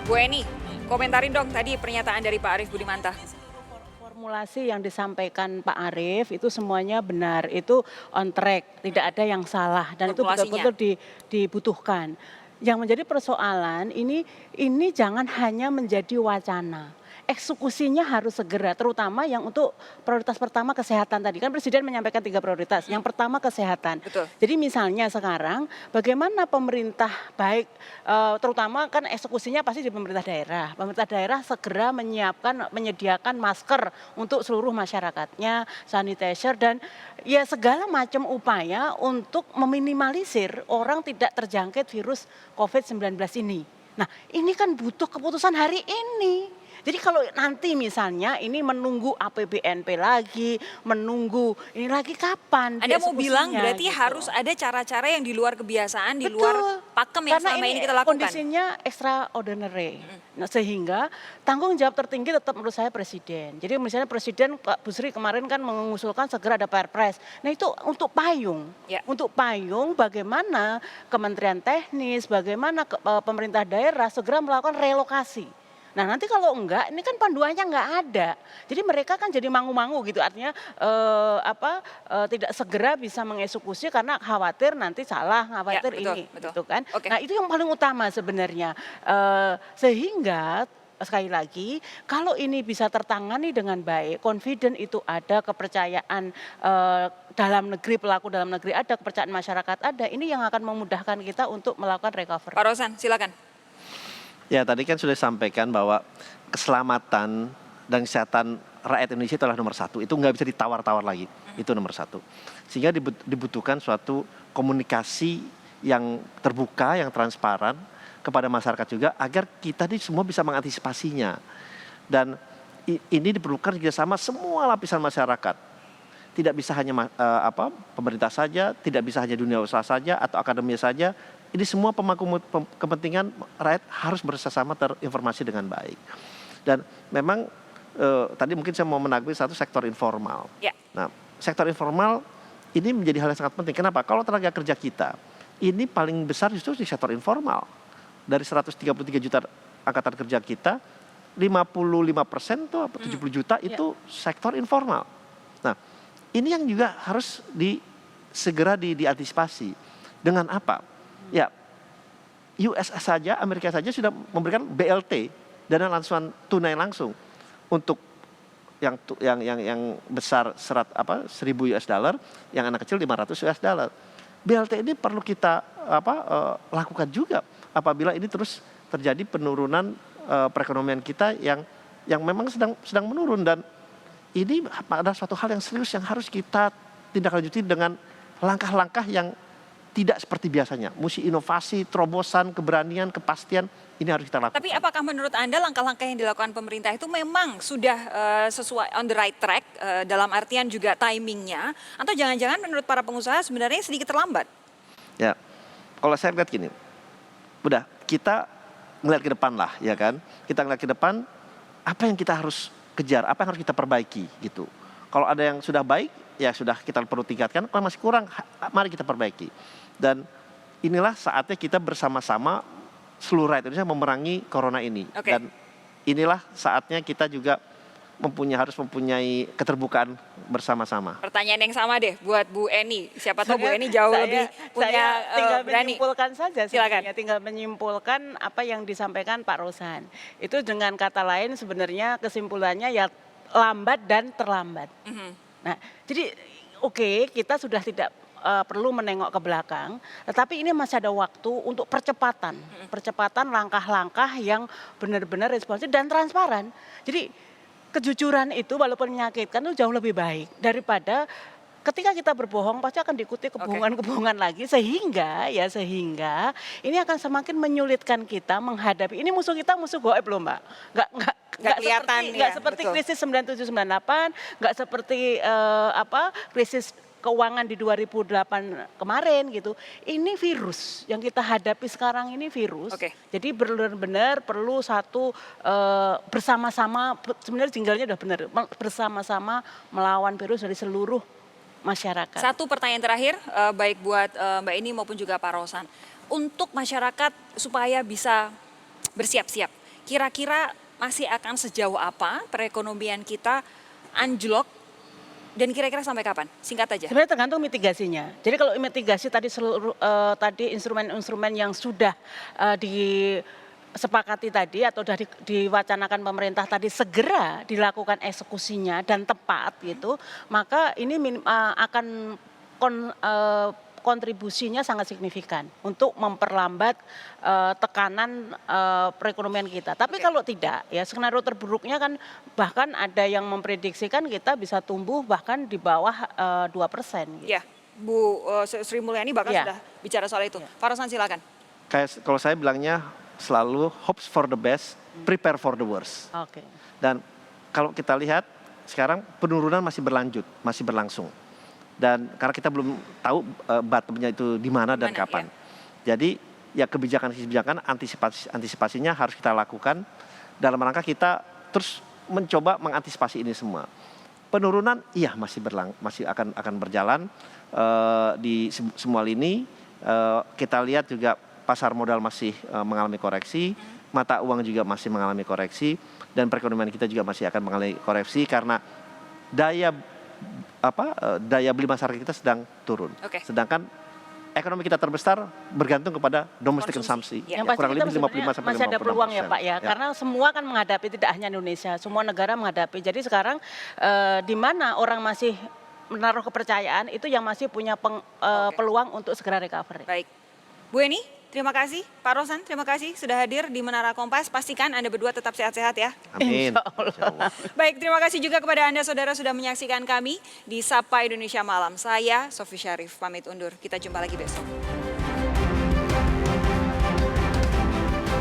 Bu Eni, komentarin dong tadi pernyataan dari Pak Arief Budimantah. Formulasi yang disampaikan Pak Arief itu semuanya benar, itu on track, tidak ada yang salah dan itu Formulasinya. betul-betul dibutuhkan. Yang menjadi persoalan ini jangan hanya menjadi wacana. Eksekusinya harus segera, terutama yang untuk prioritas pertama kesehatan tadi. Kan Presiden menyampaikan 3 prioritas. Yang pertama kesehatan. Betul. Jadi misalnya sekarang bagaimana pemerintah baik, terutama kan eksekusinya pasti di pemerintah daerah. Pemerintah daerah segera menyediakan masker untuk seluruh masyarakatnya, sanitizer dan ya segala macam upaya untuk meminimalisir orang tidak terjangkit virus COVID-19 ini. Nah, ini kan butuh keputusan hari ini. Jadi kalau nanti misalnya ini menunggu APBNP lagi, menunggu ini lagi kapan Anda mau bilang dieksekusinya berarti gitu. harus ada cara-cara yang di luar kebiasaan, di Betul. luar pakem yang Karena selama ini kita lakukan. kondisinya extraordinary. Nah, sehingga tanggung jawab tertinggi tetap menurut saya Presiden. Jadi misalnya Presiden Pak Busri kemarin kan mengusulkan segera ada Perpres. Nah itu untuk payung. Ya. Untuk payung bagaimana Kementerian Teknis, bagaimana pemerintah daerah segera melakukan relokasi. Nah nanti kalau enggak, ini kan panduannya enggak ada. Jadi mereka kan jadi mangu-mangu gitu, artinya tidak segera bisa mengeksekusi karena khawatir nanti salah, khawatir betul, ini, betul. gitu kan. Oke. Nah itu yang paling utama sebenarnya. Sehingga sekali lagi, kalau ini bisa tertangani dengan baik, confident itu ada, kepercayaan dalam negeri, pelaku dalam negeri ada, kepercayaan masyarakat ada, ini yang akan memudahkan kita untuk melakukan recovery. Pak Rosan, silakan. Ya tadi kan sudah disampaikan bahwa keselamatan dan kesehatan rakyat Indonesia itu adalah nomor satu. Itu nggak bisa ditawar-tawar lagi. Itu nomor satu. Sehingga dibutuhkan suatu komunikasi yang terbuka, yang transparan kepada masyarakat juga agar kita ini semua bisa mengantisipasinya. Dan ini diperlukan kerjasama semua lapisan masyarakat. Tidak bisa hanya pemerintah saja, tidak bisa hanya dunia usaha saja atau akademia saja. Ini semua pemangku kepentingan rakyat harus bersama terinformasi dengan baik. Dan memang tadi mungkin saya mau menanggapi satu sektor informal. Ya. Nah, sektor informal ini menjadi hal yang sangat penting. Kenapa? Kalau tenaga kerja kita ini paling besar justru di sektor informal. Dari 133 juta angkatan kerja kita, 55% tuh 70 juta itu sektor informal. Nah, ini yang juga harus segera diantisipasi. Dengan apa? Ya, US saja, Amerika saja sudah memberikan BLT, dana langsung tunai langsung untuk yang besar 1.000 US dollar, yang anak kecil 500 US dollar. BLT ini perlu kita lakukan juga apabila ini terus terjadi penurunan perekonomian kita yang memang sedang menurun, dan ini adalah suatu hal yang serius yang harus kita tindak lanjuti dengan langkah-langkah yang tidak seperti biasanya. Mesti inovasi, terobosan, keberanian, kepastian, ini harus kita lakukan. Tapi apakah menurut Anda langkah-langkah yang dilakukan pemerintah itu memang sudah sesuai on the right track dalam artian juga timingnya, atau jangan-jangan menurut para pengusaha sebenarnya sedikit terlambat? Ya, kalau saya lihat gini, udah kita ngeliat ke depan lah, ya kan? Kita ngeliat ke depan, apa yang kita harus kejar, apa yang harus kita perbaiki gitu. Kalau ada yang sudah baik, ya sudah kita perlu tingkatkan. Kalau masih kurang, mari kita perbaiki. Dan inilah saatnya kita bersama-sama seluruh rakyat Indonesia memerangi corona ini. Oke. Dan inilah saatnya kita juga harus mempunyai keterbukaan bersama-sama. Pertanyaan yang sama deh buat Bu Eni. Siapa tahu Bu Eni jauh lebih punya tinggal berani. menyimpulkan saja Silakan. sebenarnya, tinggal menyimpulkan apa yang disampaikan Pak Rosan. Itu dengan kata lain sebenarnya kesimpulannya ya lambat dan terlambat. Nah, jadi oke, kita sudah tidak perlu menengok ke belakang, tetapi ini masih ada waktu untuk percepatan langkah-langkah yang benar-benar responsif dan transparan. Jadi kejujuran itu walaupun menyakitkan itu jauh lebih baik daripada ketika kita berbohong pasti akan diikuti kebohongan-kebohongan lagi, sehingga ini akan semakin menyulitkan kita menghadapi ini. Musuh kita musuh goib loh Mbak, nggak kelihatan seperti betul. krisis 97-98, nggak seperti krisis keuangan di 2008 kemarin gitu. Ini virus yang kita hadapi sekarang, ini virus. Oke. Jadi benar-benar perlu satu bersama-sama, sebenarnya jinglenya udah benar, bersama-sama melawan virus dari seluruh masyarakat. Satu pertanyaan terakhir, baik buat Mbak Eni maupun juga Pak Rosan. Untuk masyarakat supaya bisa bersiap-siap, kira-kira masih akan sejauh apa perekonomian kita anjlok dan kira-kira sampai kapan? Singkat aja. Sebenarnya tergantung mitigasinya. Jadi kalau mitigasi tadi tadi instrumen-instrumen yang sudah disepakati tadi atau sudah diwacanakan pemerintah tadi segera dilakukan eksekusinya dan tepat gitu, maka ini akan kontribusinya sangat signifikan untuk memperlambat tekanan perekonomian kita. Tapi kalau tidak, ya skenario terburuknya kan bahkan ada yang memprediksikan kita bisa tumbuh bahkan di bawah 2%. Gitu. Ya, Bu Sri Mulyani bahkan Ya. sudah bicara soal itu. Pak Rosan silakan. Kayak kalau saya bilangnya selalu hopes for the best, prepare for the worst. Oke. Dan kalau kita lihat sekarang penurunan masih berlanjut, masih berlangsung. Dan karena kita belum tahu bottomnya itu di mana dan kapan. Jadi ya kebijakan antisipasinya harus kita lakukan dalam rangka kita terus mencoba mengantisipasi ini semua. Penurunan iya masih akan berjalan di semua lini. Kita lihat juga pasar modal masih mengalami koreksi, mata uang juga masih mengalami koreksi, dan perekonomian kita juga masih akan mengalami koreksi karena daya beli masyarakat kita sedang turun. Oke. Sedangkan ekonomi kita terbesar bergantung kepada domestic consumption. Ya. Yang pasti Kurang kita lebih 55 sampai 56%. masih ada peluang ya Pak ya, karena semua kan menghadapi, tidak hanya Indonesia, semua negara menghadapi. Jadi sekarang di mana orang masih menaruh kepercayaan itu yang masih punya peluang untuk segera recovery. Baik. Bu Eni, terima kasih. Pak Rosan, terima kasih sudah hadir di Menara Kompas. Pastikan Anda berdua tetap sehat-sehat ya. Amin. Insya Allah. Insya Allah. Baik, terima kasih juga kepada Anda saudara sudah menyaksikan kami di Sapa Indonesia Malam. Saya Sofi Syarif pamit undur. Kita jumpa lagi besok.